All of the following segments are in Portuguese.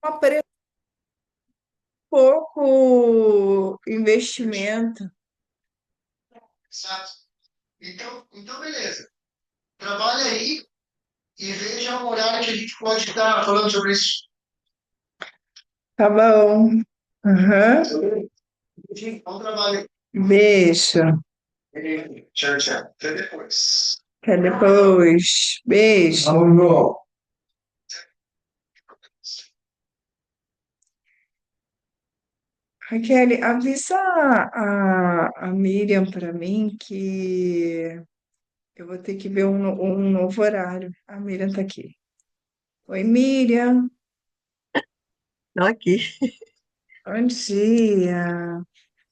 uma pouco investimento. Exato. Então, beleza. Trabalha aí e veja um horário que a gente pode estar falando sobre isso. Tá bom. Aham. Bom trabalho. Beijo. Tchau, tchau. Até depois. Até depois. Beijo. Raquel, avisa a Miriam para mim que eu vou ter que ver um novo horário. A Miriam tá aqui. Oi, Miriam. Tô aqui. Bom dia.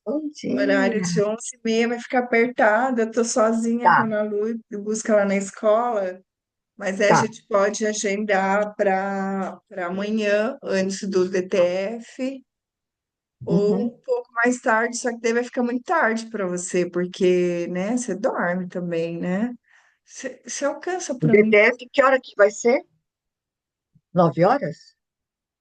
Bom O horário dia. de 11h30 vai ficar apertado. Eu tô sozinha com a Tá, Ana Lu e busca ela na escola. Mas aí a tá. gente pode agendar para amanhã, antes do DTF, ou Uhum. um pouco mais tarde, só que daí vai ficar muito tarde para você, porque, né, você dorme também, né? Você alcança O para mim DTF, que hora que vai ser? 9 horas?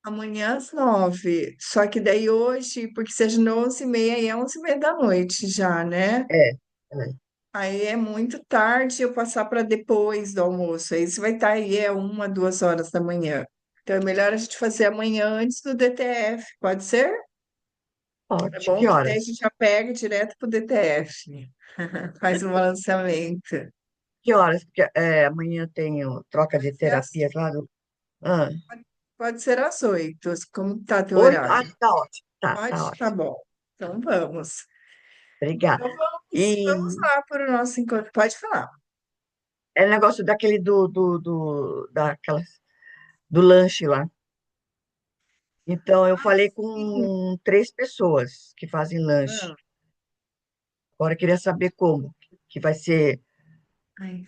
amanhã às 9h. Só que daí hoje, porque seja 11h30, aí é 11h30 da noite já, né? É, é. Aí é muito tarde eu passar para depois do almoço. Aí você vai estar aí, 1, 2 horas da manhã. Então é melhor a gente fazer amanhã antes do DTF, pode ser? É Pode. bom Que que daí a horas? gente já pega direto pro DTF. Faz um balanceamento. Que horas? Porque amanhã tenho troca de É às- terapias lá do. Ah, Pode ser às 8, como tá teu 8? Ah, horário? tá ótimo. Tá Pode? Tá ótimo. bom. Então vamos. Obrigada. Então vamos E lá para o nosso encontro. Pode falar. é negócio daquele do lanche lá. Então, eu falei Sim. com 3 pessoas que fazem lanche. Ah, Agora, eu queria saber como. Que vai ser. ai.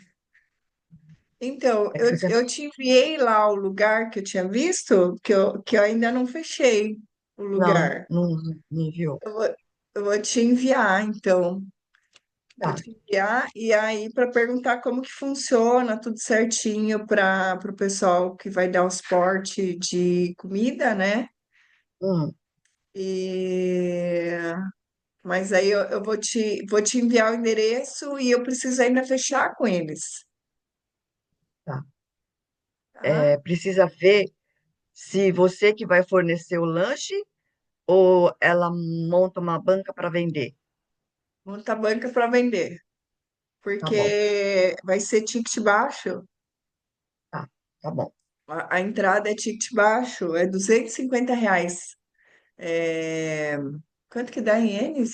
Então, É que eu, você eu te enviei lá o lugar que eu tinha visto, que eu ainda não fechei o não, lugar. não me enviou. Eu vou te enviar, então. Vou Tá. te enviar, e aí para perguntar como que funciona tudo certinho para o pessoal que vai dar o suporte de comida, né? Hum, E, mas aí eu vou te enviar o endereço e eu preciso ainda fechar com eles, tá. tá? Precisa ver se você que vai fornecer o lanche ou ela monta uma banca para vender. Monta banca para vender, Tá bom, porque vai ser ticket baixo. tá bom. A entrada é ticket baixo, é R$ 250. É, quanto que dá em ienes?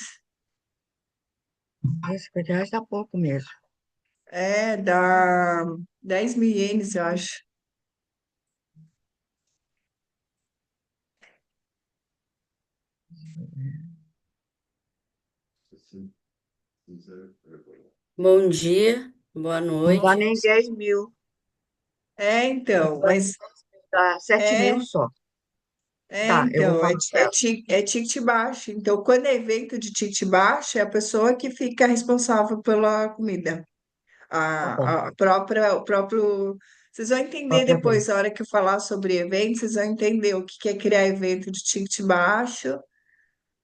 R$ 50 dá pouco mesmo. Dá 10.000 ienes, eu acho. Bom dia, boa Não dá noite. nem 10.000. Então, mas Dá 7.000 é, só. Tá, eu vou então, falar com ela. é ticket baixo. Então, quando é evento de ticket baixo, é a pessoa que fica responsável pela comida. Tá bom. O próprio. Vocês vão entender Própria venda. depois, na hora que eu falar sobre eventos, vocês vão entender o que que é criar evento de ticket baixo,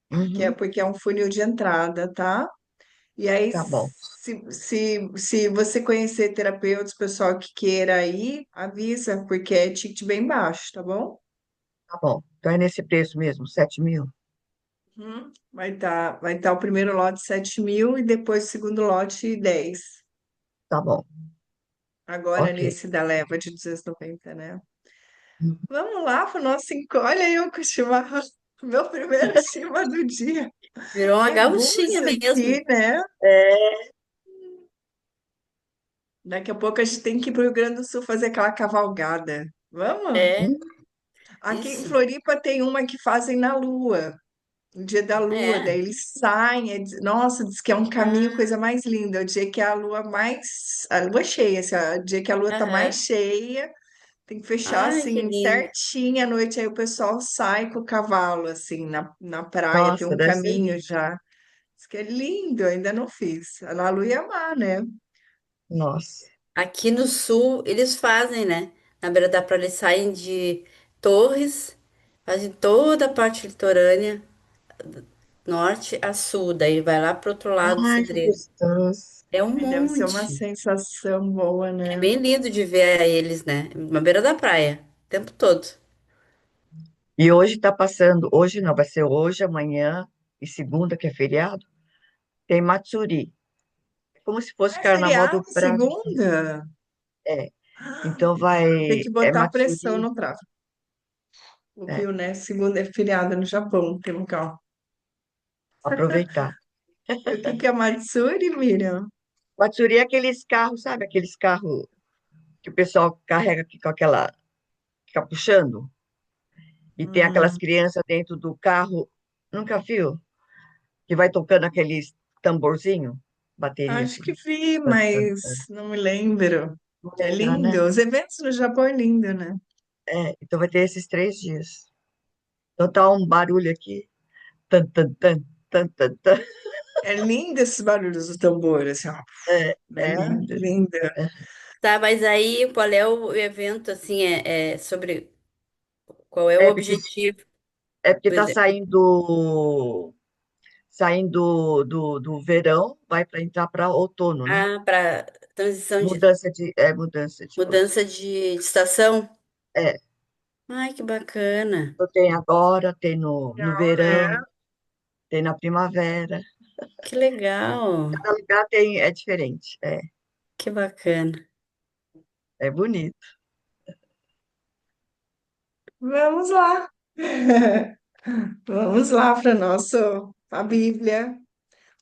que é Uhum, porque é um funil de entrada, tá? E aí, tá bom, se você conhecer terapeutas, pessoal que queira ir, avisa, porque é ticket bem baixo, tá bom? tá bom. Então é nesse preço mesmo, 7.000. Vai tá o primeiro lote 7.000 e depois o segundo lote 10. Tá bom, Agora ok. nesse da leva de 290, né? Uhum. Vamos lá para o nosso encontro. Olha eu com o chimarrão, meu primeiro chima do dia. Virou uma Que bom gauchinha isso mesmo. aqui, né? É, Daqui a pouco a gente tem que ir para o Rio Grande do Sul fazer aquela cavalgada. Vamos? É, hum, Aqui em isso. Floripa tem uma que fazem na Lua, no dia da Lua, É. daí eles saem, nossa, diz que é um caminho, Ah, coisa mais linda, é o dia que a lua cheia, assim, ó, o dia que a lua tá mais aham. cheia, tem que fechar Ai, que assim, lindo. certinho à noite, aí o pessoal sai com o cavalo, assim, na praia, tem nossa, um deve ser caminho lindo. já. Diz que é lindo, eu ainda não fiz. A Ana Lu ia amar, né? Nossa. Aqui no sul, eles fazem, né? Na beira da praia, eles saem de Torres, Fazem toda a parte litorânea, norte a sul, daí vai lá pro outro lado do Ai, que Cedreiro. gostoso. É um Ai, deve ser uma monte. sensação boa, É né? bem lindo de ver eles, né? Na beira da praia, o tempo todo. E hoje tá passando, hoje não, vai ser hoje, amanhã e segunda, que é feriado, tem Matsuri. É como se fosse Ah, é Carnaval feriado, do Brasil. segunda? É. Ah, Então tem vai, que é botar pressão Matsuri, no tráfego, é, viu, né? Segunda é feriado no Japão, tem local. aproveitar. O que que é Matsuri, Miriam? Matsuri é aqueles carros, sabe? Aqueles carros que o pessoal carrega aqui com aquela, fica puxando, e tem aquelas Hum, crianças dentro do carro. Nunca viu? Que vai tocando aqueles tamborzinho, bateria, acho assim. que vi, Tan, tan, mas tan. não me lembro. Não É lembra, né? lindo. Os eventos no Japão é lindo, né? É, então vai ter esses 3 dias. Então tá um barulho aqui. Tan, tan, tan, tan, tan, tan. É lindo esses barulhos do tambor, assim, ó. É É lindo. lindo. É, Tá, mas aí qual é o evento, assim, é sobre qual é o é porque, objetivo? é porque Por tá exemplo, saindo do verão, vai para entrar para outono, né? para transição de Mudança de coisa. mudança de estação? É, Ai, que bacana. então tem agora, tem no É. verão, tem na primavera. Que legal. Cada lugar tem, é diferente. Que bacana. É bonito. Vamos lá. Vamos lá para nosso a Bíblia,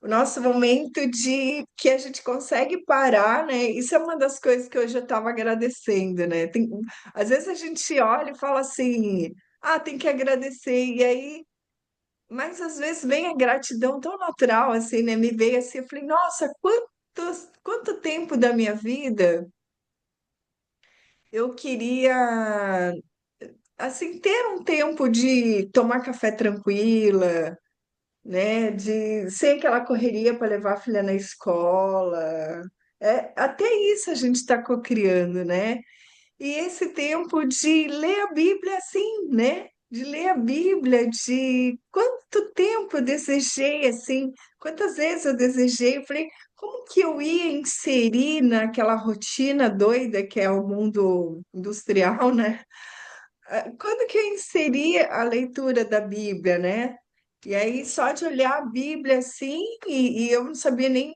o nosso momento de que a gente consegue parar, né? Isso é uma das coisas que hoje eu estava agradecendo, né? Às vezes a gente olha e fala assim, ah, tem que agradecer, e aí, mas às vezes vem a gratidão tão natural, assim, né? Me veio assim, eu falei, nossa, quanto tempo da minha vida eu queria, assim, ter um tempo de tomar café tranquila, né? De sem aquela correria para levar a filha na escola. É, até isso a gente está cocriando, né? E esse tempo de ler a Bíblia assim, né? De ler a Bíblia, de quanto tempo eu desejei assim, quantas vezes eu desejei, eu falei, como que eu ia inserir naquela rotina doida que é o mundo industrial, né? Quando que eu inseri a leitura da Bíblia, né? E aí, só de olhar a Bíblia assim, e eu não sabia nem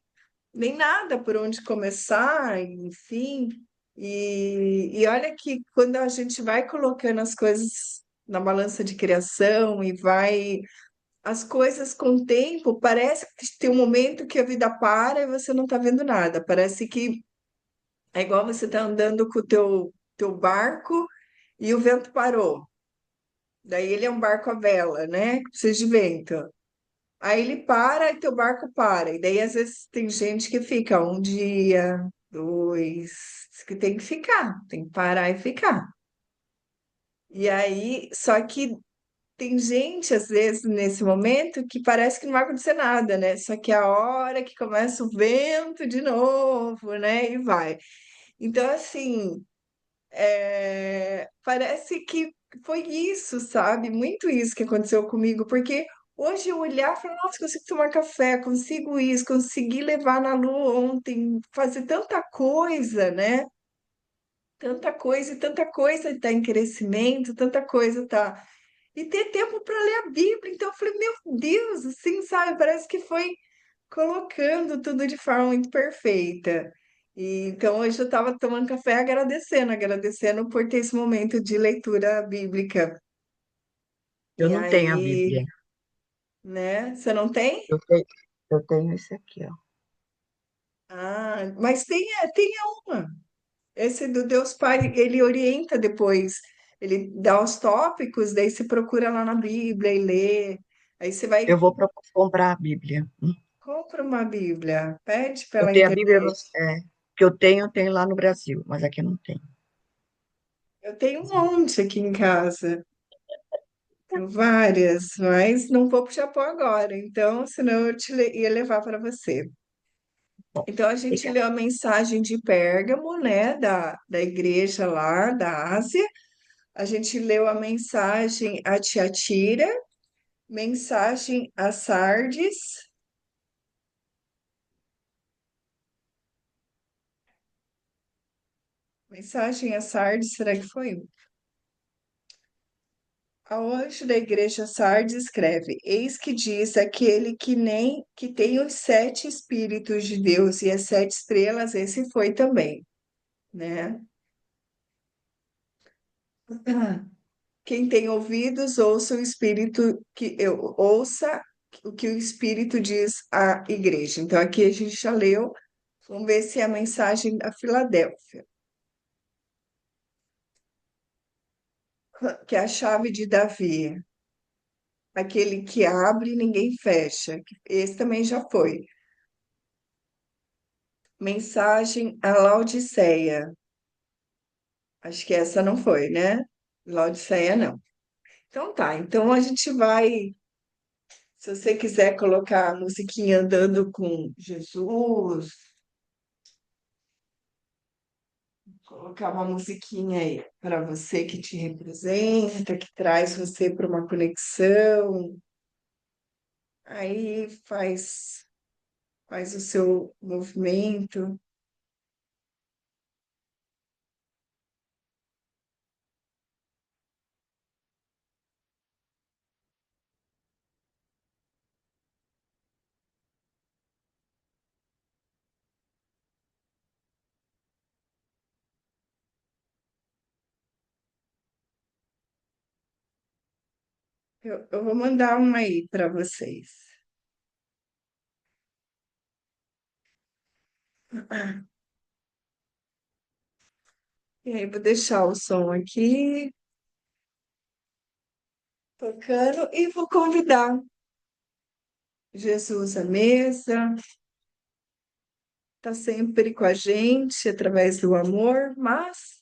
nada por onde começar, enfim. E olha que quando a gente vai colocando as coisas na balança de criação e vai. As coisas com o tempo, parece que tem um momento que a vida para e você não está vendo nada. Parece que é igual você está andando com o teu barco e o vento parou. Daí ele é um barco à vela, né? Que precisa de vento. Aí ele para e teu barco para. E daí às vezes tem gente que fica um dia, dois, que tem que ficar, tem que parar e ficar. E aí, só que tem gente, às vezes, nesse momento, que parece que não vai acontecer nada, né? Só que é a hora que começa o vento de novo, né? E vai. Então, assim, parece que foi isso, sabe? Muito isso que aconteceu comigo, porque hoje eu olhar e falar, nossa, consigo tomar café, consigo isso, consegui levar na lua ontem, fazer tanta coisa, né? Tanta coisa está em crescimento, tanta coisa tá. E ter tempo para ler a Bíblia. Então eu falei, meu Deus, assim, sabe? Parece que foi colocando tudo de forma muito perfeita. E, então, hoje eu estava tomando café agradecendo por ter esse momento de leitura bíblica. Eu E não tenho a aí, Bíblia. né? Você não tem? Eu tenho esse aqui, ó. Ah, mas tenha uma. Esse do Deus Pai, ele orienta depois. Ele dá os tópicos, daí você procura lá na Bíblia e lê. Aí você vai, Eu vou comprar a Bíblia. compra uma Bíblia, pede Eu pela tenho a Bíblia, internet. que eu tenho lá no Brasil, mas aqui não tem. Eu tenho um monte aqui em casa. Tenho várias, mas não vou para o Japão agora, então, senão ia levar para você. Bom, Então, a gente obrigada. leu a mensagem de Pérgamo, né, da igreja lá da Ásia, A gente leu a mensagem a Tiatira, mensagem a Sardes, mensagem a Sardes, será que foi? Ao anjo da igreja Sardes escreve: Eis que diz aquele que tem os 7 Espíritos de Deus e as 7 estrelas, esse foi também, né? Quem tem ouvidos, ouça o Espírito que eu ouça o que o Espírito diz à igreja. Então aqui a gente já leu. Vamos ver se é a mensagem da Filadélfia, que é a chave de Davi, aquele que abre e ninguém fecha. Esse também já foi. Mensagem a Laodiceia. Acho que essa não foi, né? Laodiceia não. Então tá, então a gente vai, se você quiser colocar a musiquinha andando com Jesus, colocar uma musiquinha aí para você que te representa, que traz você para uma conexão, aí faz o seu movimento. Eu vou mandar uma aí para vocês. E aí, vou deixar o som aqui tocando e vou convidar Jesus à mesa, está sempre com a gente através do amor, mas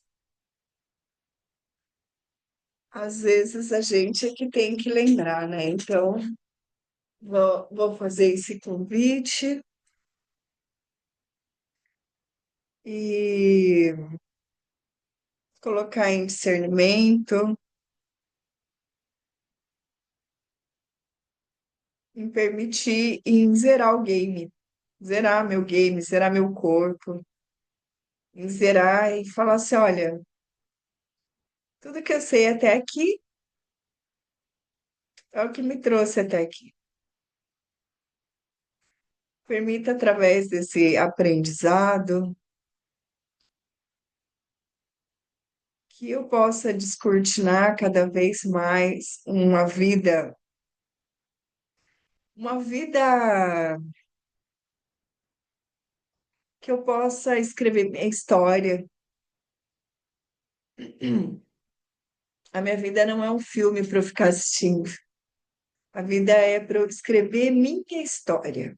às vezes a gente é que tem que lembrar, né? Então, vou fazer esse convite e colocar em discernimento, em permitir em zerar o game, zerar meu game, zerar meu corpo, em zerar e falar assim, olha, tudo que eu sei até aqui é o que me trouxe até aqui. Permita, através desse aprendizado, que eu possa descortinar cada vez mais uma vida que eu possa escrever minha história. A minha vida não é um filme para eu ficar assistindo. A vida é para eu escrever minha história.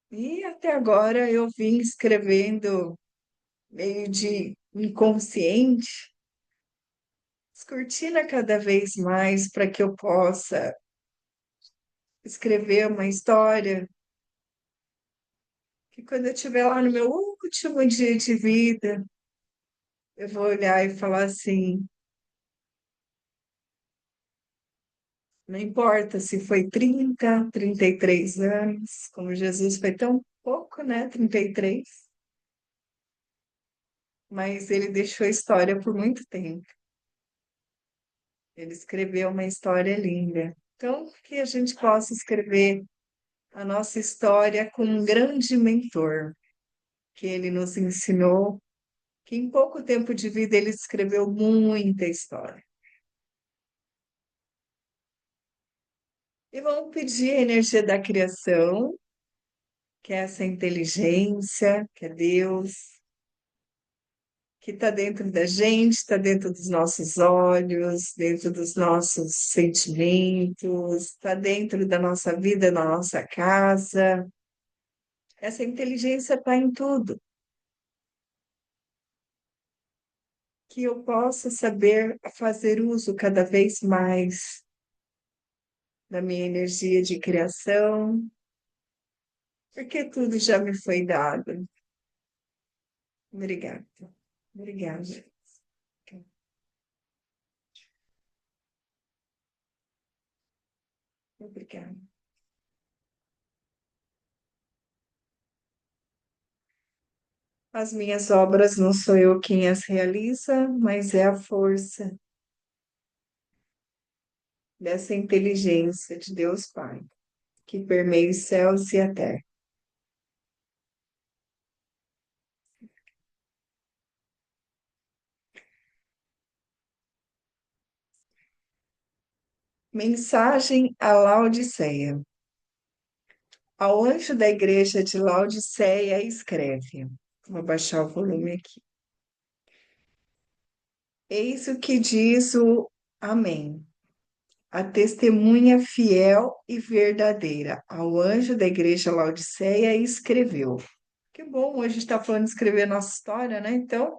E até agora eu vim escrevendo meio de inconsciente, descortina cada vez mais para que eu possa escrever uma história que quando eu estiver lá no meu último dia de vida, eu vou olhar e falar assim, não importa se foi 33 anos, como Jesus foi tão pouco, né? 33, mas ele deixou a história por muito tempo. Ele escreveu uma história linda. Então, que a gente possa escrever a nossa história com um grande mentor, que ele nos ensinou, que em pouco tempo de vida ele escreveu muita história. E vamos pedir a energia da criação, que é essa inteligência, que é Deus, que está dentro da gente, está dentro dos nossos olhos, dentro dos nossos sentimentos, está dentro da nossa vida, na nossa casa. Essa inteligência está em tudo. Que eu possa saber fazer uso cada vez mais da minha energia de criação, porque tudo já me foi dado. Obrigada. Obrigada. Obrigada. As minhas obras não sou eu quem as realiza, mas é a força dessa inteligência de Deus Pai, que permeia os céus e a terra. Mensagem a Laodiceia. Ao anjo da igreja de Laodiceia, escreve. Vou baixar o volume aqui. Eis o que diz o Amém. A testemunha fiel e verdadeira. Ao anjo da igreja Laodiceia, escreveu. Que bom, hoje está falando de escrever nossa história, né? Então,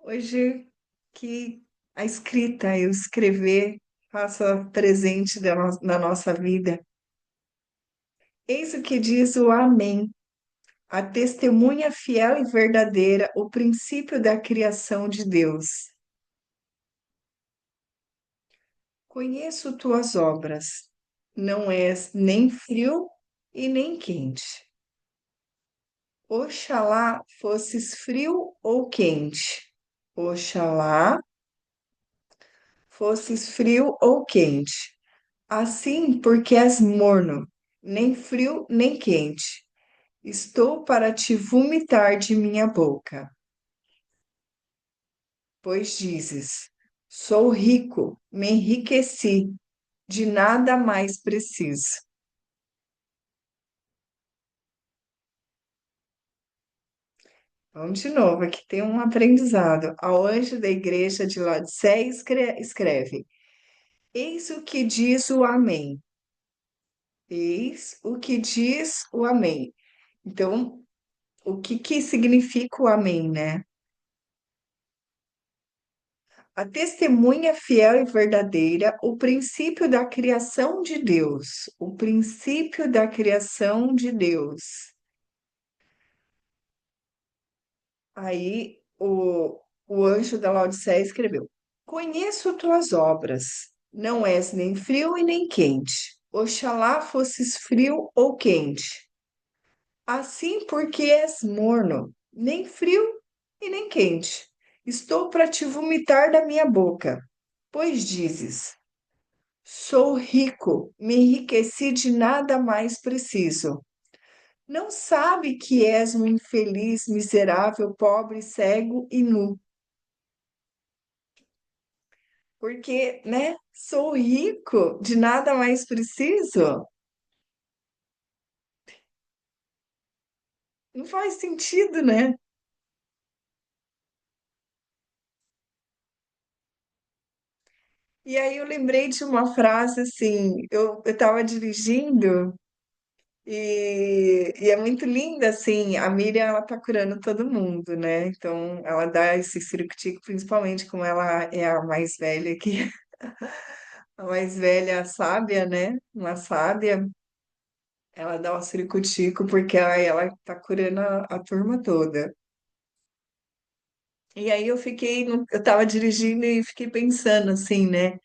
hoje que a escrita e o escrever faça presente na nossa vida. Eis o que diz o Amém. A testemunha fiel e verdadeira, o princípio da criação de Deus. Conheço tuas obras. Não és nem frio e nem quente. Oxalá fosses frio ou quente. Oxalá fosses frio ou quente. Assim, porque és morno, nem frio nem quente. Estou para te vomitar de minha boca. Pois dizes: sou rico, me enriqueci, de nada mais preciso. Vamos de novo, aqui tem um aprendizado. Ao anjo da igreja de Laodiceia escreve: Eis o que diz o Amém. Eis o que diz o Amém. Então, o que que significa o Amém, né? A testemunha fiel e verdadeira, o princípio da criação de Deus. O princípio da criação de Deus. Aí o anjo da Laodiceia escreveu: Conheço tuas obras, não és nem frio e nem quente. Oxalá fosses frio ou quente. Assim porque és morno, nem frio e nem quente. Estou para te vomitar da minha boca, pois dizes: Sou rico, me enriqueci de nada mais preciso. Não sabe que és um infeliz, miserável, pobre, cego e nu. Porque, né? Sou rico, de nada mais preciso. Não faz sentido, né? E aí eu lembrei de uma frase assim, eu estava dirigindo e é muito linda, assim, a Miriam, ela tá curando todo mundo, né? Então, ela dá esse circo-tico, principalmente como ela é a mais velha aqui, a mais velha, a sábia, né? Uma sábia, ela dá o circo-tico porque ela tá curando a turma toda. E aí eu tava dirigindo e fiquei pensando assim, né?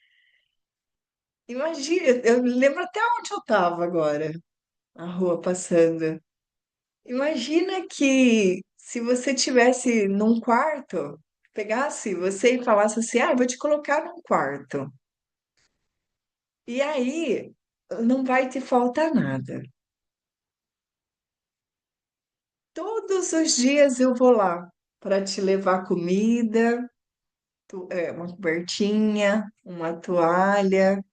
Imagina, eu lembro até onde eu tava agora, a rua passando. Imagina que se você tivesse num quarto, pegasse você e falasse assim, ah, eu vou te colocar num quarto. E aí não vai te faltar nada. Todos os dias eu vou lá para te levar comida, uma cobertinha, uma toalha.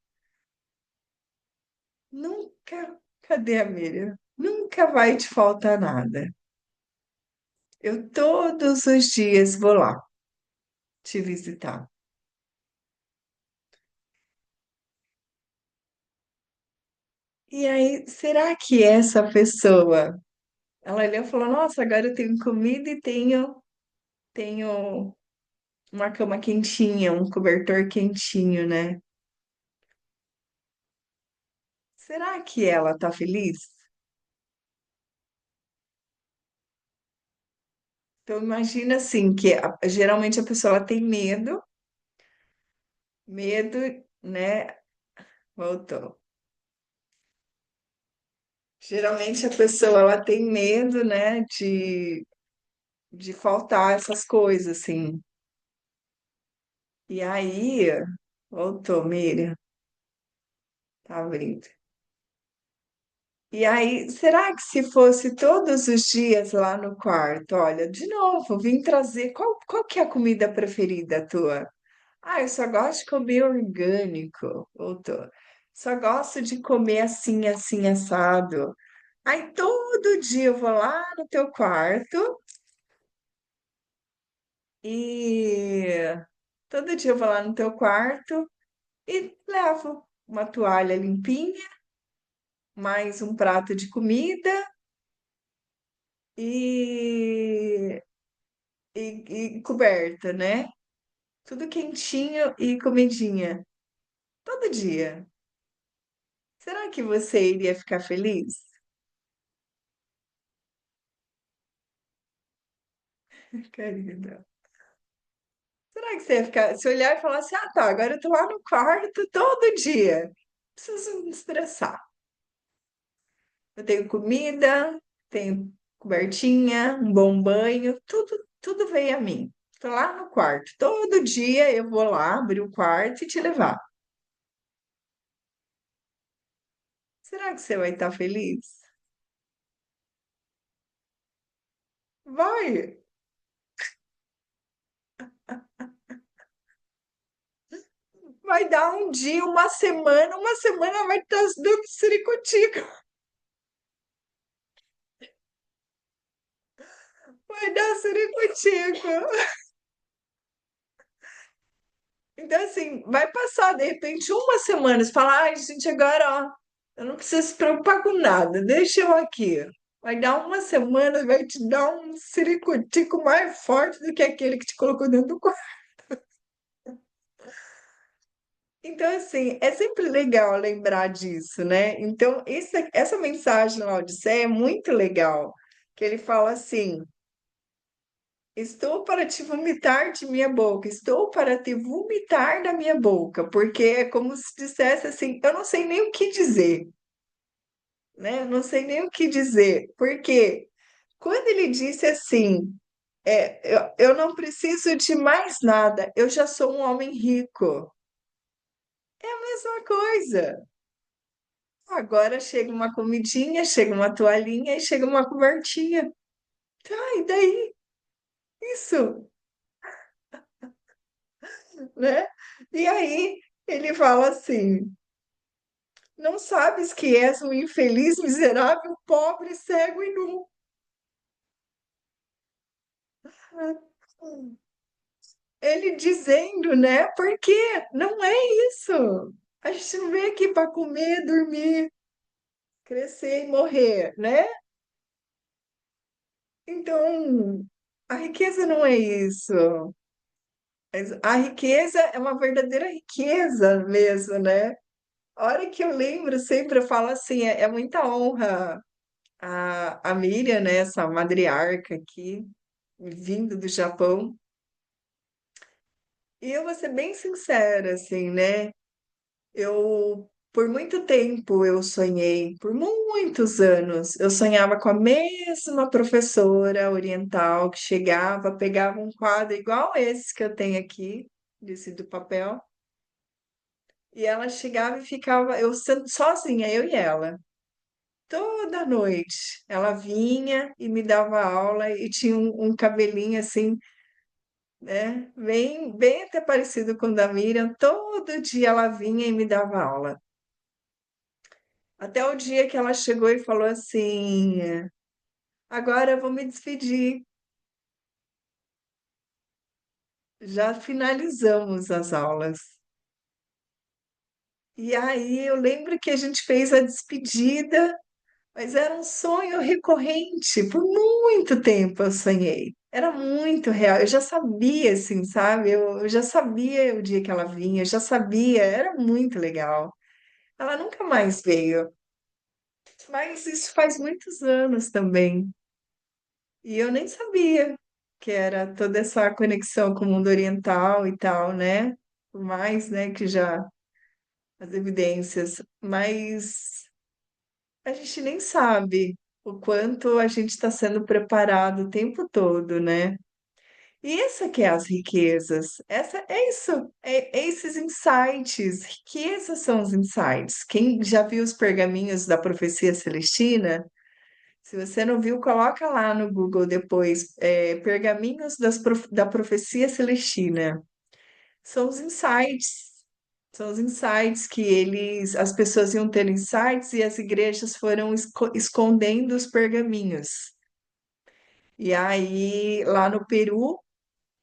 Nunca, cadê a Miriam? Nunca vai te faltar nada. Eu todos os dias vou lá te visitar. E aí, será que essa pessoa, ela olhou e falou, nossa, agora eu tenho comida e tenho uma cama quentinha, um cobertor quentinho, né? Será que ela tá feliz? Então imagina assim que geralmente a pessoa ela tem medo, né? Voltou. Geralmente a pessoa ela tem medo, né, de faltar essas coisas, assim. E aí, voltou, Miriam, tá vendo? E aí, será que se fosse todos os dias lá no quarto, olha, de novo, vim trazer, qual que é a comida preferida tua? Ah, eu só gosto de comer orgânico, voltou. Só gosto de comer assim, assim, assado. Aí todo dia eu vou lá no teu quarto e todo dia eu vou lá no teu quarto e levo uma toalha limpinha, mais um prato de comida e, e coberta, né? Tudo quentinho e comidinha. Todo dia. Será que você iria ficar feliz? Querida. Será que você ia ficar, se olhar e falar assim, ah tá, agora eu tô lá no quarto todo dia. Não preciso me estressar. Eu tenho comida, tenho cobertinha, um bom banho, tudo vem a mim. Tô lá no quarto. Todo dia eu vou lá abrir o quarto e te levar. Será que você vai estar feliz? Vai, vai dar um dia, uma semana vai estar dando ciricutico, vai dar ciricutico. Então, assim, vai passar, de repente, uma semana, você fala, ai, gente, agora, ó, eu não preciso se preocupar com nada, deixa eu aqui. Vai dar uma semana, vai te dar um ciricutico mais forte do que aquele que te colocou dentro do quarto. Então, assim, é sempre legal lembrar disso, né? Então, essa mensagem na Odisseia é muito legal, que ele fala assim, estou para te vomitar de minha boca, estou para te vomitar da minha boca, porque é como se dissesse assim, eu não sei nem o que dizer, né? Eu não sei nem o que dizer, porque quando ele disse assim, eu não preciso de mais nada, eu já sou um homem rico. É a mesma coisa. Agora chega uma comidinha, chega uma toalhinha e chega uma cobertinha. Tá, e daí? Isso, né? E aí ele fala assim. Não sabes que és um infeliz, miserável, pobre, cego e nu. Ele dizendo, né? Porque não é isso. A gente não veio aqui para comer, dormir, crescer e morrer, né? Então, a riqueza não é isso. A riqueza é uma verdadeira riqueza mesmo, né? A hora que eu lembro, sempre eu falo assim, é muita honra a Miriam, né, essa matriarca aqui, vindo do Japão. E eu vou ser bem sincera, assim, né? Por muito tempo, eu sonhei, por muitos anos, eu sonhava com a mesma professora oriental que chegava, pegava um quadro igual esse que eu tenho aqui, desse do papel, e ela chegava e ficava, eu sozinha, eu e ela. Toda noite ela vinha e me dava aula e tinha um cabelinho assim, né? Bem até parecido com o da Miriam. Todo dia ela vinha e me dava aula. Até o dia que ela chegou e falou assim: agora eu vou me despedir. Já finalizamos as aulas. E aí eu lembro que a gente fez a despedida. Mas era um sonho recorrente, por muito tempo eu sonhei. Era muito real, eu já sabia, assim, sabe? Eu já sabia o dia que ela vinha, eu já sabia, era muito legal. Ela nunca mais veio, mas isso faz muitos anos também. E eu nem sabia. que era toda essa conexão com o mundo oriental e tal, né? Por mais, né, que já as evidências, mas a gente nem sabe o quanto a gente está sendo preparado o tempo todo, né? E essa que é as riquezas, essa é isso, é esses insights, riquezas são os insights. Quem já viu os pergaminhos da profecia celestina, se você não viu, coloca lá no Google depois, pergaminhos da profecia celestina. São os insights, são os insights que as pessoas iam ter insights e as igrejas foram escondendo os pergaminhos. E aí, lá no Peru,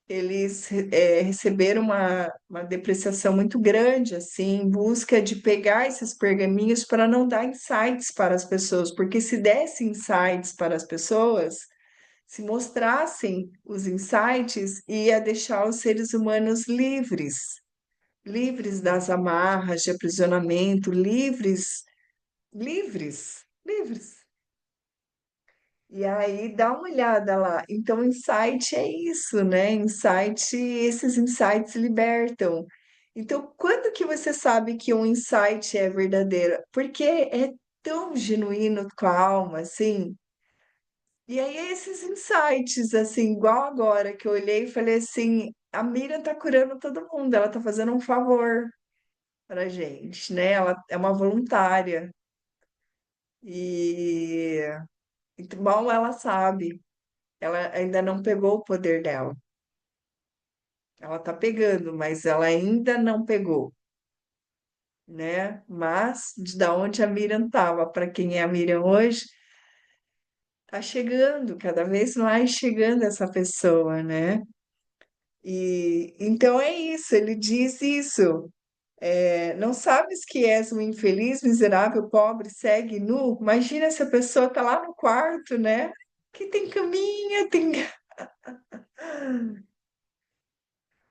eles receberam uma depreciação muito grande, assim, em busca de pegar esses pergaminhos para não dar insights para as pessoas, porque se desse insights para as pessoas, se mostrassem os insights, ia deixar os seres humanos livres, livres das amarras de aprisionamento, livres, livres, livres. E aí dá uma olhada lá. Então, insight é isso, né? Insight, esses insights libertam. Então, quando que você sabe que um insight é verdadeiro? Porque é tão genuíno com a alma, assim. E aí, esses insights, assim, igual agora que eu olhei e falei assim: a Miriam tá curando todo mundo, ela tá fazendo um favor pra gente, né? Ela é uma voluntária. E então, mal ela sabe. Ela ainda não pegou o poder dela. Ela tá pegando, mas ela ainda não pegou, né? Mas de da onde a Miriam tava, para quem é a Miriam hoje, tá chegando, cada vez mais chegando essa pessoa, né? E então é isso, ele diz isso. Não sabes que és um infeliz, miserável, pobre, cego e nu? Imagina se a pessoa tá lá no quarto, né? Que tem caminha, tem.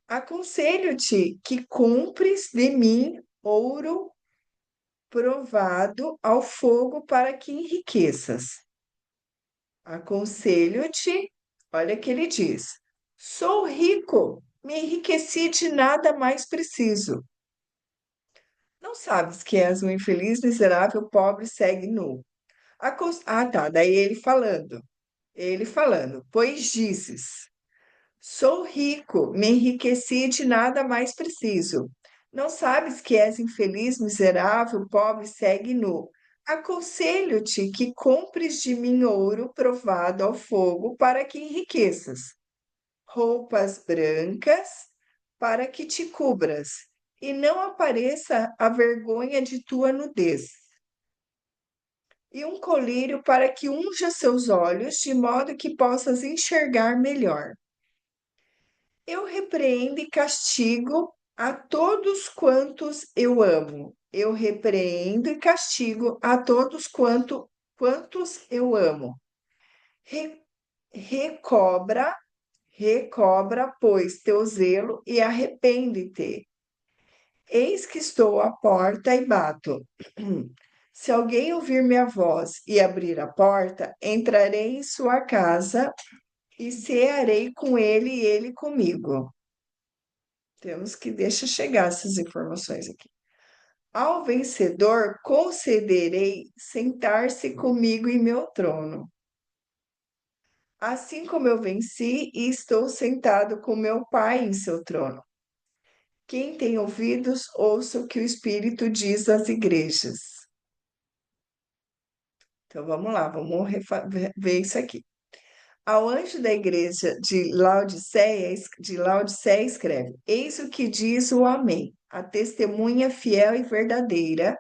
Aconselho-te que compres de mim ouro provado ao fogo para que enriqueças. Aconselho-te, olha que ele diz: sou rico, me enriqueci de nada mais preciso. Não sabes que és um infeliz, miserável, pobre, cego e nu. Ah, tá, daí ele falando, pois dizes. Sou rico, me enriqueci de nada mais preciso. Não sabes que és infeliz, miserável, pobre, cego e nu. Aconselho-te que compres de mim ouro provado ao fogo para que enriqueças, roupas brancas para que te cubras, e não apareça a vergonha de tua nudez, e um colírio para que unja seus olhos, de modo que possas enxergar melhor. Eu repreendo e castigo a todos quantos eu amo. Eu repreendo e castigo a todos quantos eu amo. Re- recobra, recobra, pois, teu zelo e arrepende-te. Eis que estou à porta e bato. Se alguém ouvir minha voz e abrir a porta, entrarei em sua casa e cearei com ele e ele comigo. Temos que deixar chegar essas informações aqui. Ao vencedor, concederei sentar-se comigo em meu trono. Assim como eu venci e estou sentado com meu Pai em seu trono. Quem tem ouvidos, ouça o que o Espírito diz às igrejas. Então vamos lá, vamos ver isso aqui. Ao anjo da igreja de Laodiceia escreve: Eis o que diz o Amém, a testemunha fiel e verdadeira,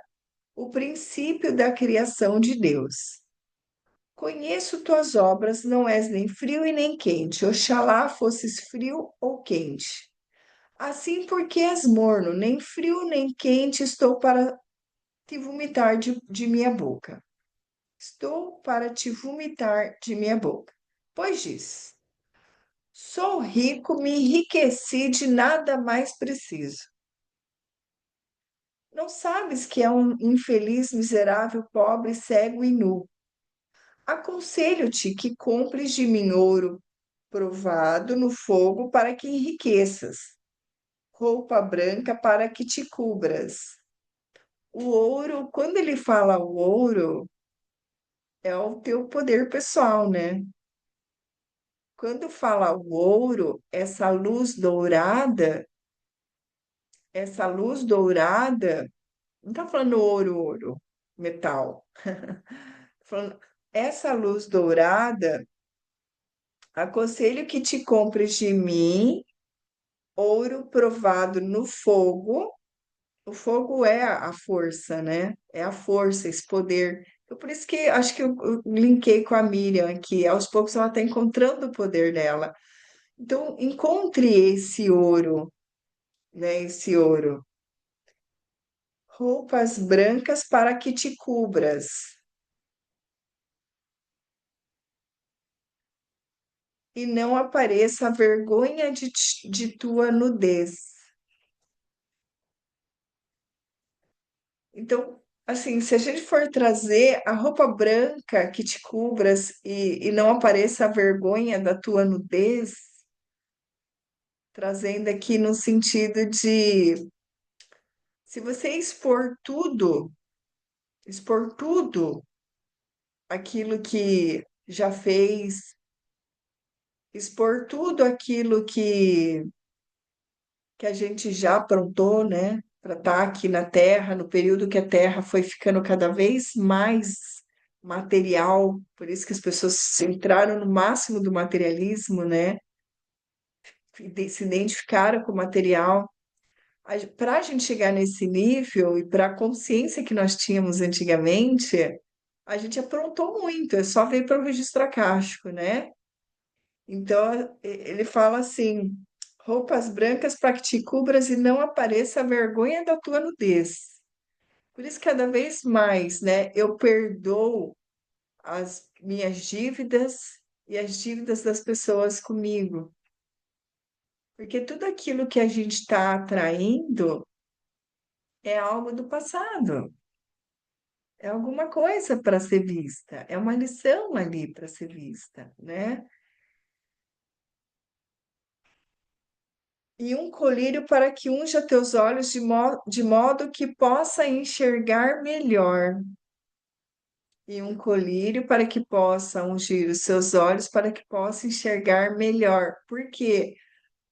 o princípio da criação de Deus. Conheço tuas obras, não és nem frio e nem quente. Oxalá fosses frio ou quente. Assim, porque és morno, nem frio nem quente, estou para te vomitar de minha boca. Estou para te vomitar de minha boca. Pois diz. Sou rico, me enriqueci, de nada mais preciso. Não sabes que é um infeliz, miserável, pobre, cego e nu. Aconselho-te que compres de mim ouro provado no fogo para que enriqueças, roupa branca para que te cubras. O ouro, quando ele fala o ouro, é o teu poder pessoal, né? Quando fala o ouro, essa luz dourada, não tá falando ouro, ouro, metal. Tá falando, essa luz dourada, aconselho que te compres de mim ouro provado no fogo. O fogo é a força, né? É a força, esse poder. Então, por isso que acho que eu linkei com a Miriam, que aos poucos ela está encontrando o poder dela. Então, encontre esse ouro, né? Esse ouro. Roupas brancas para que te cubras e não apareça a vergonha de tua nudez. Então, assim, se a gente for trazer a roupa branca que te cubras e não apareça a vergonha da tua nudez, trazendo aqui no sentido de se você expor tudo aquilo que já fez, expor tudo aquilo que a gente já aprontou, né, para estar aqui na Terra, no período que a Terra foi ficando cada vez mais material, por isso que as pessoas entraram no máximo do materialismo, né, se identificaram com o material. Para a gente chegar nesse nível e para a consciência que nós tínhamos antigamente, a gente aprontou muito, é só ver para o registro acástico, né? Então, ele fala assim: roupas brancas para que te cubras e não apareça a vergonha da tua nudez. Por isso, cada vez mais, né, eu perdoo as minhas dívidas e as dívidas das pessoas comigo. Porque tudo aquilo que a gente está atraindo é algo do passado, é alguma coisa para ser vista, é uma lição ali para ser vista, né? E um colírio para que unja teus olhos de modo que possa enxergar melhor. E um colírio para que possa ungir os seus olhos, para que possa enxergar melhor. Por quê?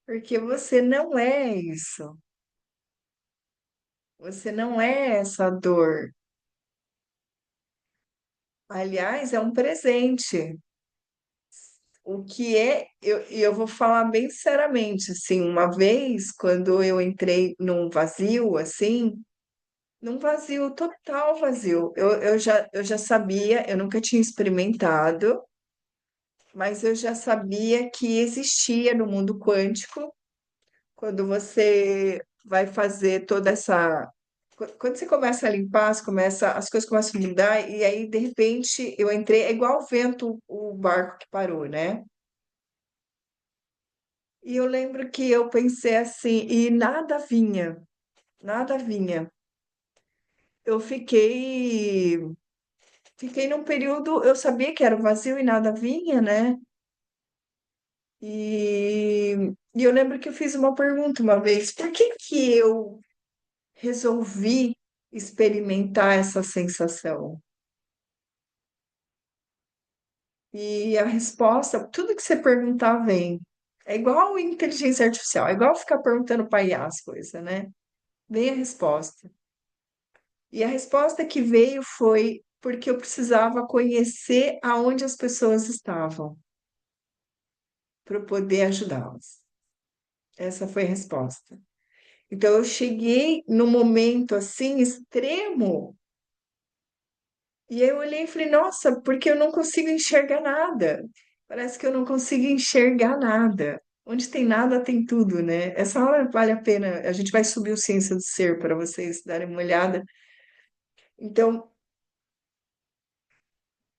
Porque você não é isso. Você não é essa dor. Aliás, é um presente. O que é, eu vou falar bem sinceramente, assim, uma vez, quando eu entrei num vazio, assim, num vazio, total vazio. Eu já sabia, eu nunca tinha experimentado, mas eu já sabia que existia no mundo quântico, quando você vai fazer toda essa. Quando você começa a limpar, as coisas começam a mudar, e aí, de repente, eu entrei, é igual o vento, o barco que parou, né? E eu lembro que eu pensei assim, e nada vinha, nada vinha. Eu fiquei num período, eu sabia que era vazio e nada vinha, né? E eu lembro que eu fiz uma pergunta uma vez, por que que eu resolvi experimentar essa sensação? E a resposta, tudo que você perguntar vem. É igual inteligência artificial, é igual ficar perguntando para IA as coisas, né? Vem a resposta. E a resposta que veio foi porque eu precisava conhecer aonde as pessoas estavam para eu poder ajudá-las. Essa foi a resposta. Então eu cheguei num momento assim extremo e aí eu olhei e falei, nossa, porque eu não consigo enxergar nada. Parece que eu não consigo enxergar nada. Onde tem nada, tem tudo, né? Essa aula vale a pena. A gente vai subir o Ciência do Ser para vocês darem uma olhada. Então,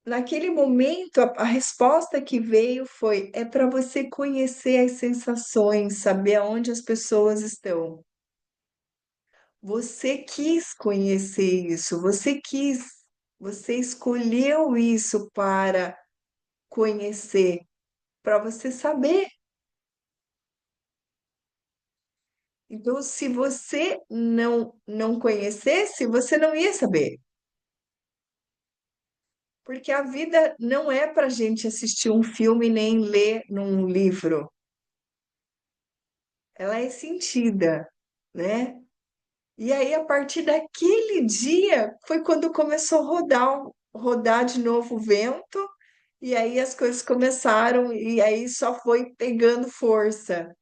naquele momento, a resposta que veio foi: é para você conhecer as sensações, saber aonde as pessoas estão. Você quis conhecer isso, você escolheu isso para conhecer. para você saber. Então, se você não conhecesse, você não ia saber. Porque a vida não é para a gente assistir um filme nem ler num livro. Ela é sentida, né? E aí, a partir daquele dia, foi quando começou a rodar de novo o vento, e aí as coisas começaram, e aí só foi pegando força.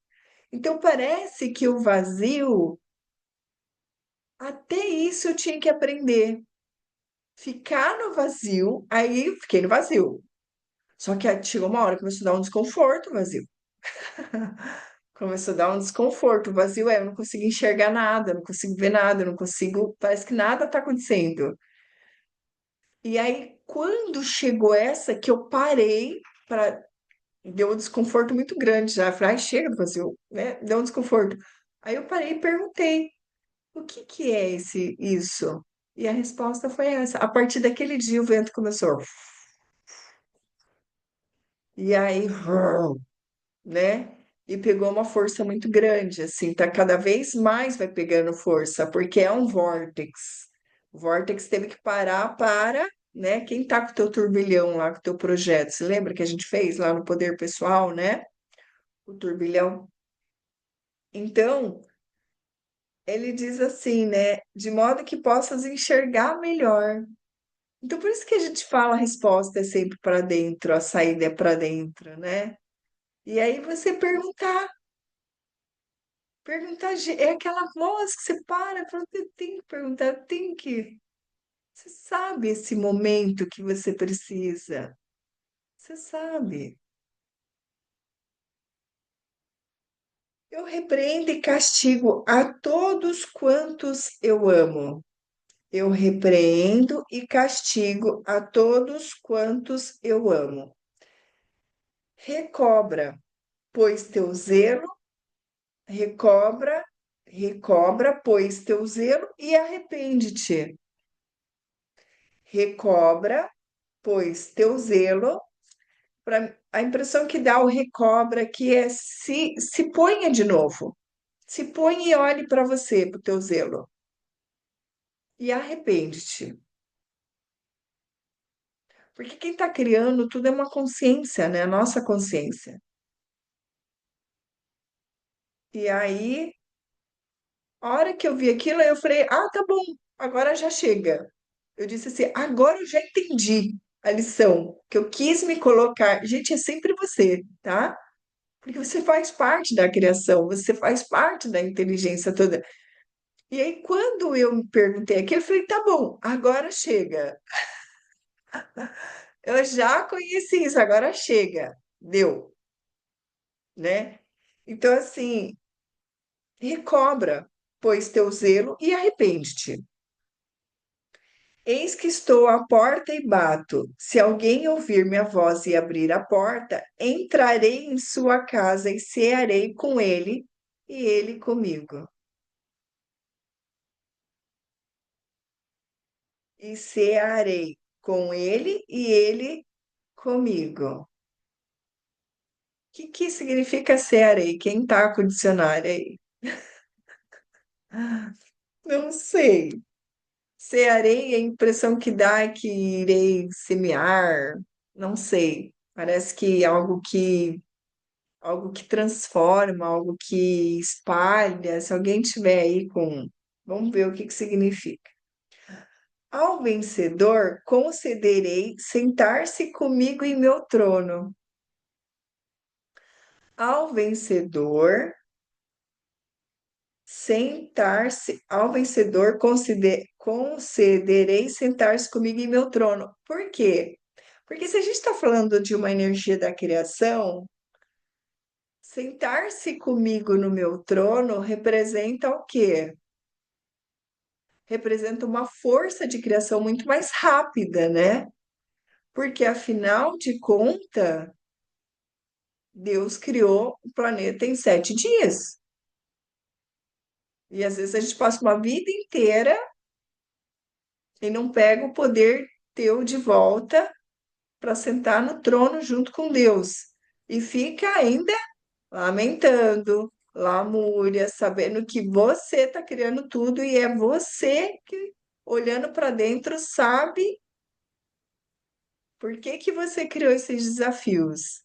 Então, parece que o vazio, até isso eu tinha que aprender. Ficar no vazio, aí eu fiquei no vazio. Só que chegou uma hora que começou a dar um desconforto o vazio. Começou a dar um desconforto. O vazio é, eu não consigo enxergar nada, eu não consigo ver nada, eu não consigo, parece que nada está acontecendo. E aí, quando chegou essa, que eu parei para. Deu um desconforto muito grande já. Eu falei, ai, chega do vazio, né? Deu um desconforto. Aí eu parei e perguntei, o que que é isso? E a resposta foi essa. A partir daquele dia, o vento começou. E aí, né? E pegou uma força muito grande, assim, tá cada vez mais vai pegando força, porque é um vórtex. O vórtex teve que parar para, né? Quem tá com o teu turbilhão lá, com o teu projeto? Você lembra que a gente fez lá no Poder Pessoal, né? O turbilhão. Então, ele diz assim, né? De modo que possas enxergar melhor. Então, por isso que a gente fala a resposta é sempre para dentro, a saída é para dentro, né? E aí você perguntar, é aquela voz que você para, e fala, "Você tem que perguntar, tem que. Você sabe esse momento que você precisa. Você sabe. Eu repreendo e castigo a todos quantos eu amo. Eu repreendo e castigo a todos quantos eu amo. Recobra, pois teu zelo, recobra, recobra, pois teu zelo e arrepende-te. Recobra, pois teu zelo, a impressão que dá o recobra que é se ponha de novo. Se põe e olhe para você, para o teu zelo. E arrepende-te. Porque quem está criando tudo é uma consciência, né? A nossa consciência. E aí, a hora que eu vi aquilo, eu falei, ah, tá bom, agora já chega. Eu disse assim, agora eu já entendi a lição que eu quis me colocar. Gente, é sempre você, tá? Porque você faz parte da criação, você faz parte da inteligência toda. E aí, quando eu me perguntei aquilo, eu falei, tá bom, agora chega. Eu já conheci isso, agora chega. Deu, né? Então, assim, recobra, pois teu zelo e arrepende-te. Eis que estou à porta e bato. Se alguém ouvir minha voz e abrir a porta, entrarei em sua casa e cearei com ele e ele comigo. E cearei com ele e ele comigo. Que significa cearei? Quem tá com o dicionário aí? Não sei. Cearei, a impressão que dá é que irei semear. Não sei. Parece que é algo que transforma, algo que espalha. Se alguém tiver aí com, vamos ver o que que significa. Ao vencedor concederei sentar-se comigo em meu trono. Ao vencedor ao vencedor concederei sentar-se comigo em meu trono. Por quê? Porque se a gente está falando de uma energia da criação, sentar-se comigo no meu trono representa o quê? Representa uma força de criação muito mais rápida, né? Porque afinal de contas, Deus criou o planeta em 7 dias. E às vezes a gente passa uma vida inteira e não pega o poder teu de volta para sentar no trono junto com Deus. e fica ainda lamentando, lamúria, sabendo que você está criando tudo e é você que, olhando para dentro, sabe por que que você criou esses desafios.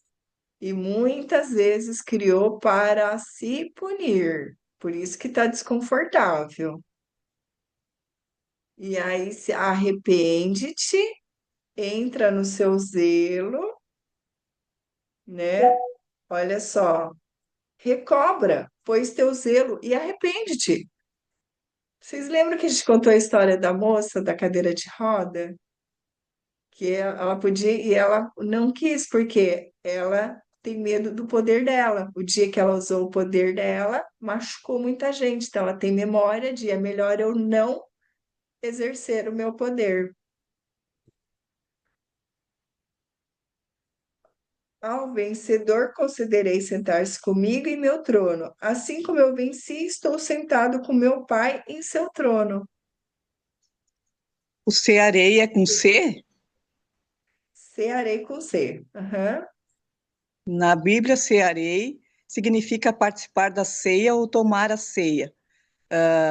E muitas vezes criou para se punir. Por isso que está desconfortável. E aí se arrepende-te, entra no seu zelo, né? Olha só, recobra, pois teu zelo e arrepende-te. Vocês lembram que a gente contou a história da moça da cadeira de roda? Que ela podia e ela não quis, porque ela tem medo do poder dela. O dia que ela usou o poder dela, machucou muita gente. Então ela tem memória de é melhor eu não exercer o meu poder. Ao vencedor considerei sentar-se comigo em meu trono. Assim como eu venci, estou sentado com meu Pai em seu trono. O cearei é com C? Cearei com C. Aham. Na Bíblia, cearei significa participar da ceia ou tomar a ceia.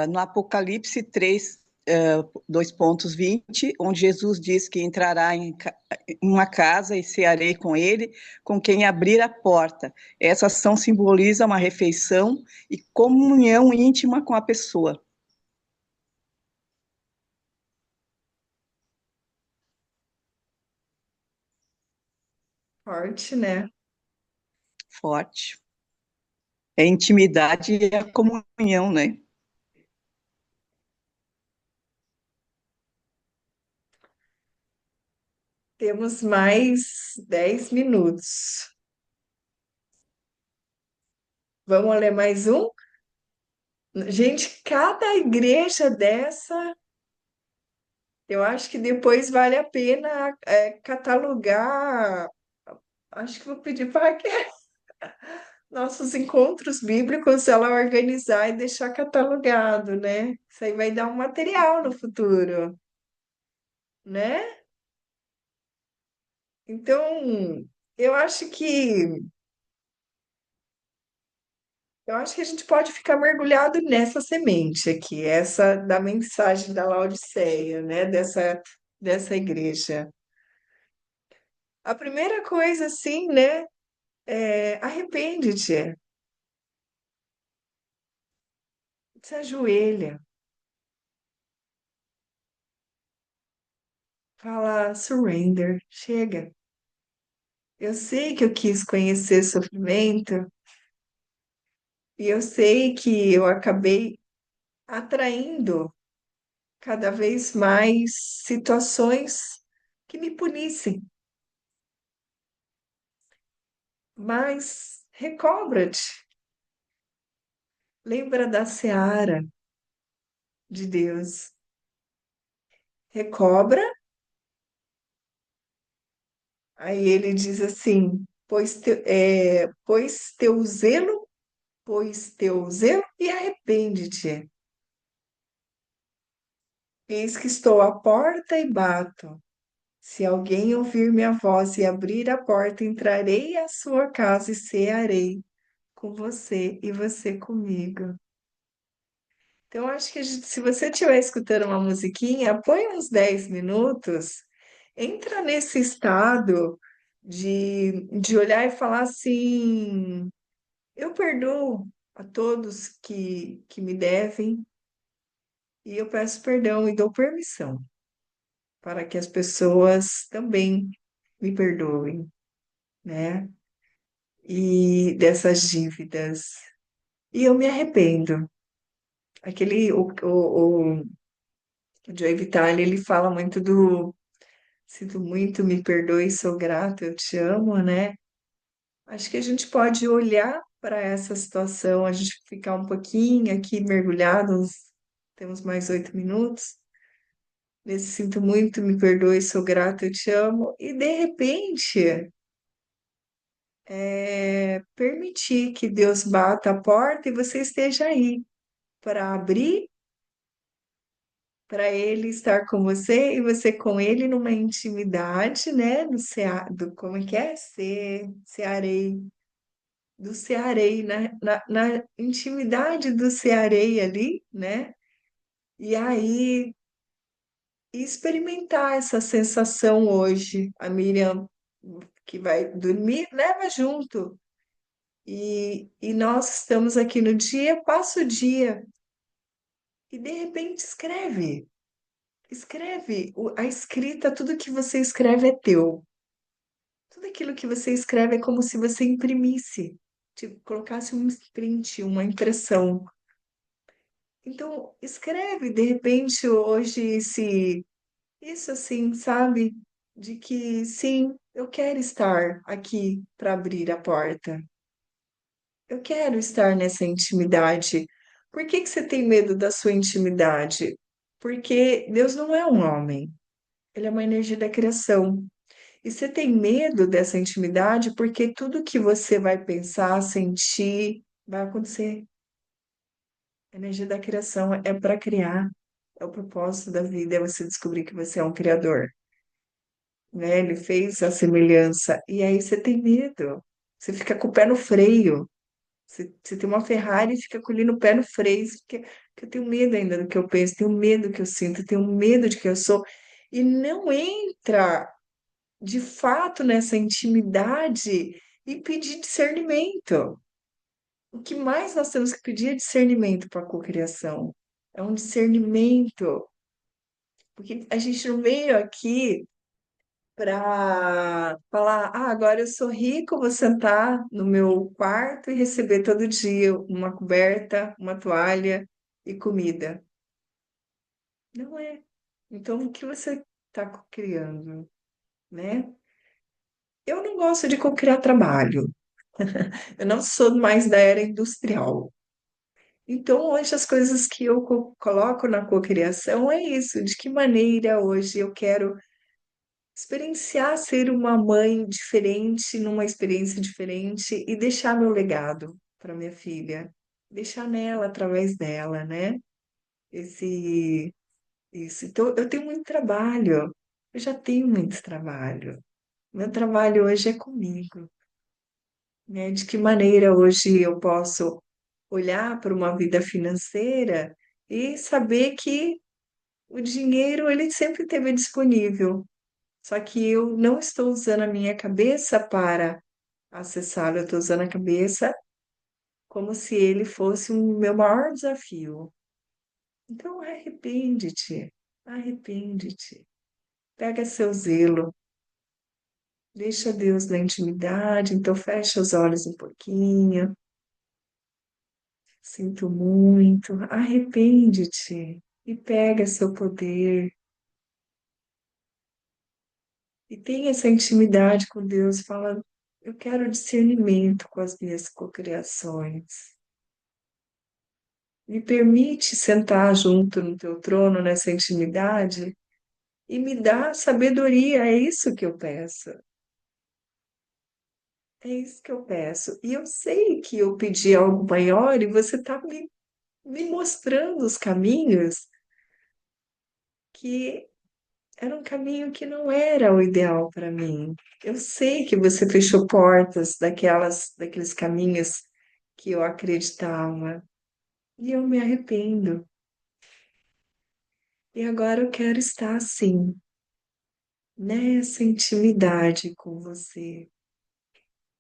No Apocalipse 3, 2:20, onde Jesus diz que entrará em uma casa e cearei com ele, com quem abrir a porta. Essa ação simboliza uma refeição e comunhão íntima com a pessoa. Forte, né? Forte. É intimidade e a comunhão, né? Temos mais 10 minutos. Vamos ler mais um? Gente, cada igreja dessa, eu acho que depois vale a pena catalogar. Acho que vou pedir para que nossos encontros bíblicos ela organizar e deixar catalogado, né? Isso aí vai dar um material no futuro, né? Então, eu acho que eu acho que a gente pode ficar mergulhado nessa semente aqui, essa da mensagem da Laodiceia, né? Dessa igreja. A primeira coisa, assim, né? Arrepende-te, se ajoelha, fala surrender, chega. Eu sei que eu quis conhecer sofrimento e eu sei que eu acabei atraindo cada vez mais situações que me punissem, mas recobra-te, lembra da seara de Deus, recobra. Aí ele diz assim: pois teu zelo e arrepende-te. Eis que estou à porta e bato. Se alguém ouvir minha voz e abrir a porta, entrarei à sua casa e cearei com você e você comigo. Então, acho que se você estiver escutando uma musiquinha, põe uns 10 minutos, entra nesse estado de olhar e falar assim: eu perdoo a todos que me devem e eu peço perdão e dou permissão para que as pessoas também me perdoem, né? E dessas dívidas. E eu me arrependo. O Joe Vitale, ele fala muito do sinto muito, me perdoe, sou grato, eu te amo, né? Acho que a gente pode olhar para essa situação, a gente ficar um pouquinho aqui mergulhados, temos mais 8 minutos, nesse sinto muito, me perdoe, sou grato, eu te amo, e de repente permitir que Deus bata a porta e você esteja aí para abrir para ele estar com você e você com ele numa intimidade, né? Como é que é? Cearei, do cearei, na intimidade do cearei ali, né? E aí experimentar essa sensação hoje. A Miriam, que vai dormir, leva junto. E nós estamos aqui no dia, passa o dia e de repente escreve. Escreve. A escrita, tudo que você escreve é teu. Tudo aquilo que você escreve é como se você imprimisse, tipo, colocasse um print, uma impressão. Então, escreve, de repente, hoje, isso assim, sabe? De que sim, eu quero estar aqui para abrir a porta. Eu quero estar nessa intimidade. Por que que você tem medo da sua intimidade? Porque Deus não é um homem, ele é uma energia da criação. E você tem medo dessa intimidade porque tudo que você vai pensar, sentir, vai acontecer. A energia da criação é para criar. É o propósito da vida, é você descobrir que você é um criador, né? Ele fez a semelhança. E aí você tem medo. Você fica com o pé no freio. Você tem uma Ferrari e fica colhendo o pé no freio. Que eu tenho medo ainda do que eu penso, tenho medo do que eu sinto, tenho medo de quem eu sou. E não entra de fato nessa intimidade e pedir discernimento. O que mais nós temos que pedir é discernimento para a cocriação. É um discernimento, porque a gente não veio aqui para falar, ah, agora eu sou rico, vou sentar no meu quarto e receber todo dia uma coberta, uma toalha e comida. Não é. Então, o que você está criando, né? Eu não gosto de cocriar trabalho. Eu não sou mais da era industrial. Então, hoje, as coisas que eu coloco na cocriação é isso, de que maneira hoje eu quero experienciar ser uma mãe diferente, numa experiência diferente e deixar meu legado para minha filha, deixar nela através dela, né? Esse, Então, eu tenho muito trabalho, eu já tenho muito trabalho. Meu trabalho hoje é comigo, né? De que maneira hoje eu posso olhar para uma vida financeira e saber que o dinheiro ele sempre esteve disponível. Só que eu não estou usando a minha cabeça para acessá-lo, eu estou usando a cabeça como se ele fosse o meu maior desafio. Então arrepende-te, arrepende-te. Pega seu zelo, deixa Deus na intimidade, então fecha os olhos um pouquinho. Sinto muito, arrepende-te e pega seu poder e tenha essa intimidade com Deus. Fala, eu quero discernimento com as minhas cocriações. Me permite sentar junto no teu trono nessa intimidade e me dá sabedoria. É isso que eu peço. É isso que eu peço. E eu sei que eu pedi algo maior e você está me mostrando os caminhos que era um caminho que não era o ideal para mim. Eu sei que você fechou portas daqueles caminhos que eu acreditava, e eu me arrependo. E agora eu quero estar assim, nessa intimidade com você,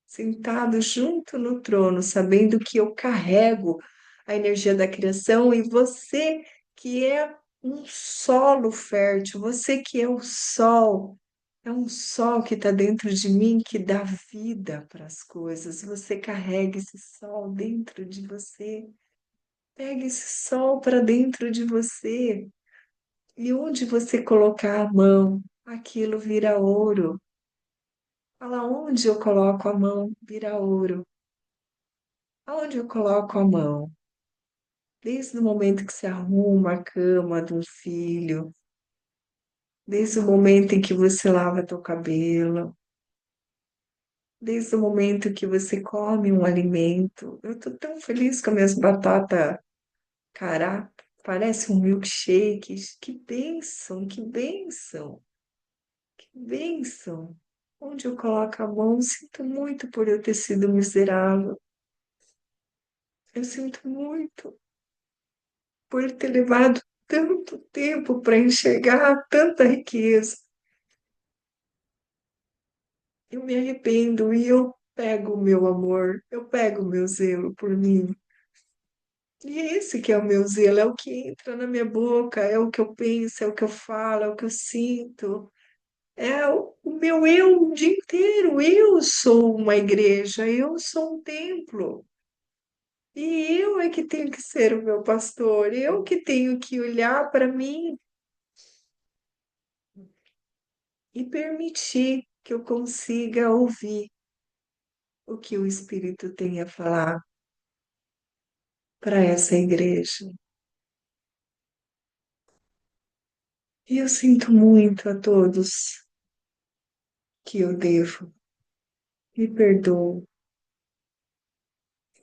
sentado junto no trono, sabendo que eu carrego a energia da criação e você que é um solo fértil, você que é o sol. É um sol que está dentro de mim que dá vida para as coisas. Você carrega esse sol dentro de você. Pega esse sol para dentro de você. E onde você colocar a mão, aquilo vira ouro. Fala, onde eu coloco a mão, vira ouro. Aonde eu coloco a mão? Desde o momento que você arruma a cama de um filho, desde o momento em que você lava teu cabelo, desde o momento que você come um alimento. Eu tô tão feliz com as minhas batatas cará. parece um milkshake. Que bênção, que bênção, que bênção. Onde eu coloco a mão, sinto muito por eu ter sido miserável. Eu sinto muito por ter levado tanto tempo para enxergar tanta riqueza. Eu me arrependo e eu pego o meu amor, eu pego o meu zelo por mim. E é esse que é o meu zelo, é o que entra na minha boca, é o que eu penso, é o que eu falo, é o que eu sinto. É o meu eu o dia inteiro. Eu sou uma igreja, eu sou um templo. E eu é que tenho que ser o meu pastor, eu que tenho que olhar para mim e permitir que eu consiga ouvir o que o Espírito tem a falar para essa igreja. E eu sinto muito a todos que eu devo. Me perdoo.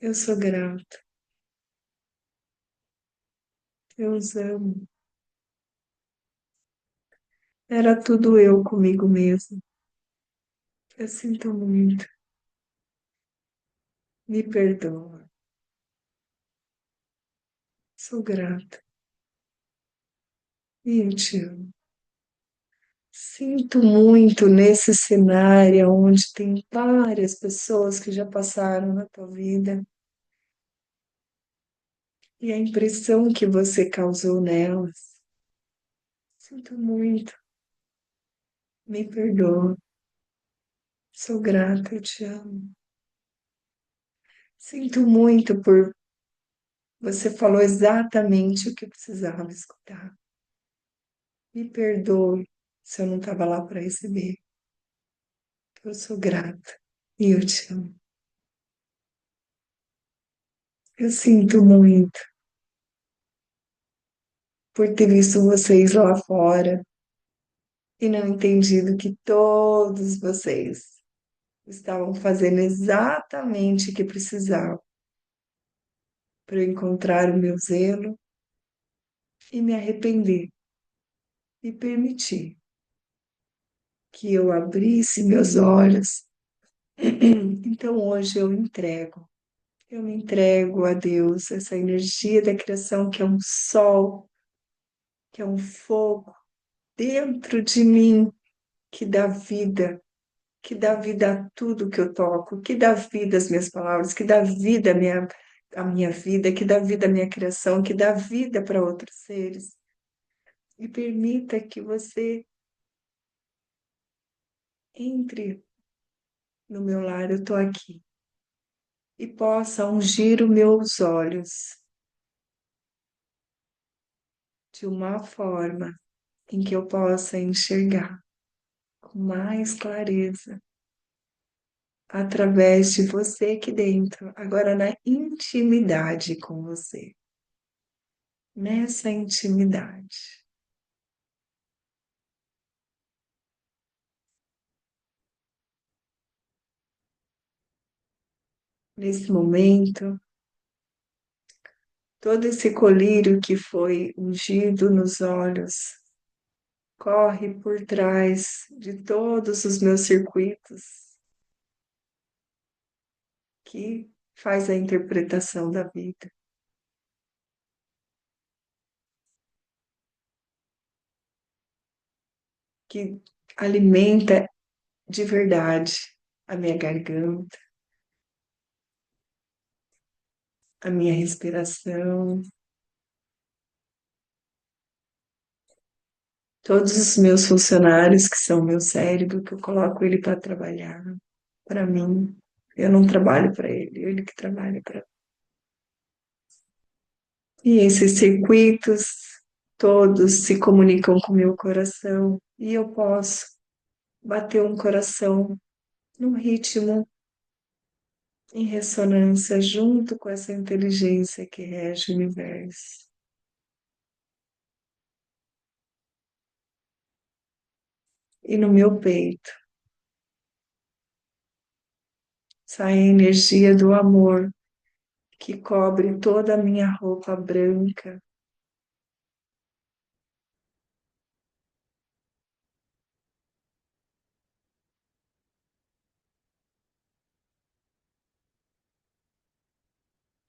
Eu sou grata. Eu os amo. Era tudo eu comigo mesmo. Eu sinto muito. Me perdoa. Sou grata. E eu te amo. Sinto muito nesse cenário onde tem várias pessoas que já passaram na tua vida e a impressão que você causou nelas. Sinto muito. Me perdoa. Sou grata, eu te amo. Sinto muito por você falou exatamente o que eu precisava escutar. Me perdoe se eu não estava lá para receber. Eu sou grata e eu te amo. Eu sinto muito por ter visto vocês lá fora e não entendido que todos vocês estavam fazendo exatamente o que precisavam para eu encontrar o meu zelo e me arrepender e permitir que eu abrisse meus olhos. Então hoje eu entrego. Eu me entrego a Deus, essa energia da criação que é um sol, que é um fogo dentro de mim, que dá vida a tudo que eu toco, que dá vida às minhas palavras, que dá vida à minha vida, que dá vida à minha criação, que dá vida para outros seres. E permita que você entre no meu lar, eu estou aqui, e possa ungir os meus olhos de uma forma em que eu possa enxergar com mais clareza através de você aqui dentro, agora na intimidade com você, nessa intimidade. Nesse momento, todo esse colírio que foi ungido nos olhos corre por trás de todos os meus circuitos que faz a interpretação da vida, que alimenta de verdade a minha garganta, a minha respiração, todos os meus funcionários, que são meu cérebro, que eu coloco ele para trabalhar para mim. Eu não trabalho para ele que trabalha para mim. E esses circuitos todos se comunicam com o meu coração e eu posso bater um coração num ritmo em ressonância junto com essa inteligência que rege o universo. E no meu peito sai a energia do amor que cobre toda a minha roupa branca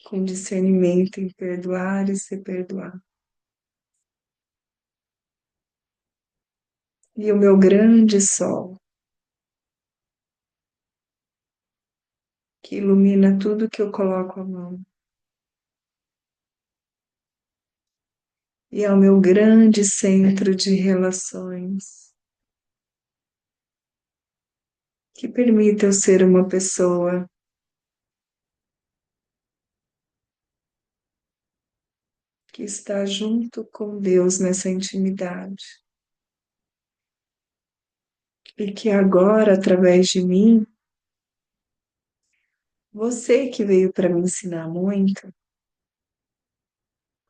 com discernimento em perdoar e ser perdoado. E o meu grande sol, que ilumina tudo que eu coloco a mão. E é o meu grande centro de relações, que permite eu ser uma pessoa que está junto com Deus nessa intimidade. E que agora, através de mim, você que veio para me ensinar muito,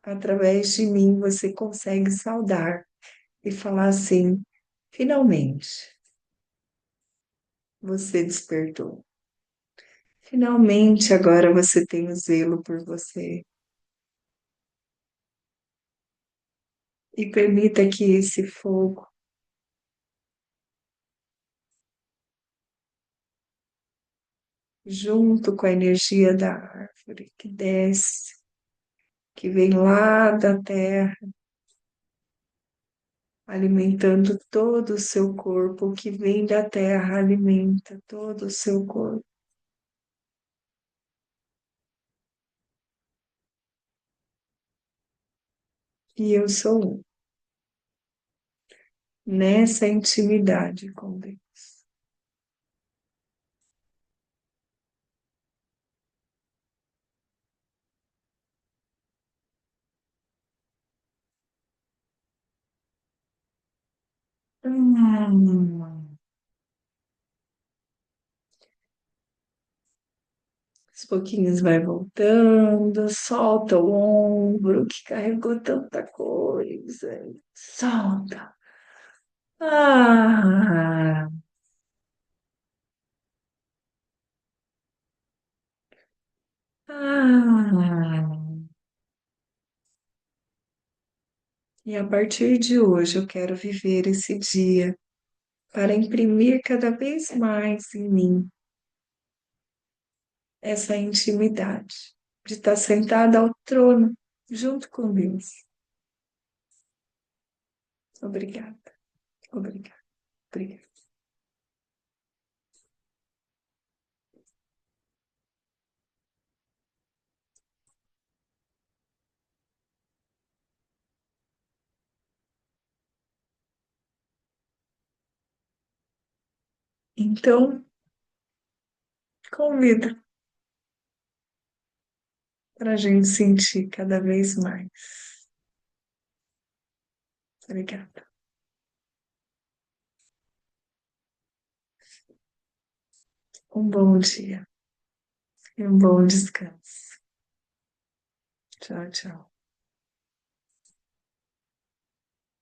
através de mim você consegue saudar e falar assim: finalmente, você despertou. Finalmente, agora você tem o zelo por você. E permita que esse fogo, junto com a energia da árvore que desce, que vem lá da terra, alimentando todo o seu corpo, o que vem da terra alimenta todo o seu corpo. E eu sou um, nessa intimidade com Deus. Hum. Aos pouquinhos vai voltando, solta o ombro que carregou tanta coisa. Solta. Ah, ah. E a partir de hoje eu quero viver esse dia para imprimir cada vez mais em mim essa intimidade de estar sentada ao trono junto com Deus. Obrigada, obrigada, obrigada. Então, convido para a gente sentir cada vez mais. Obrigada. Um bom dia e um bom descanso. Tchau, tchau.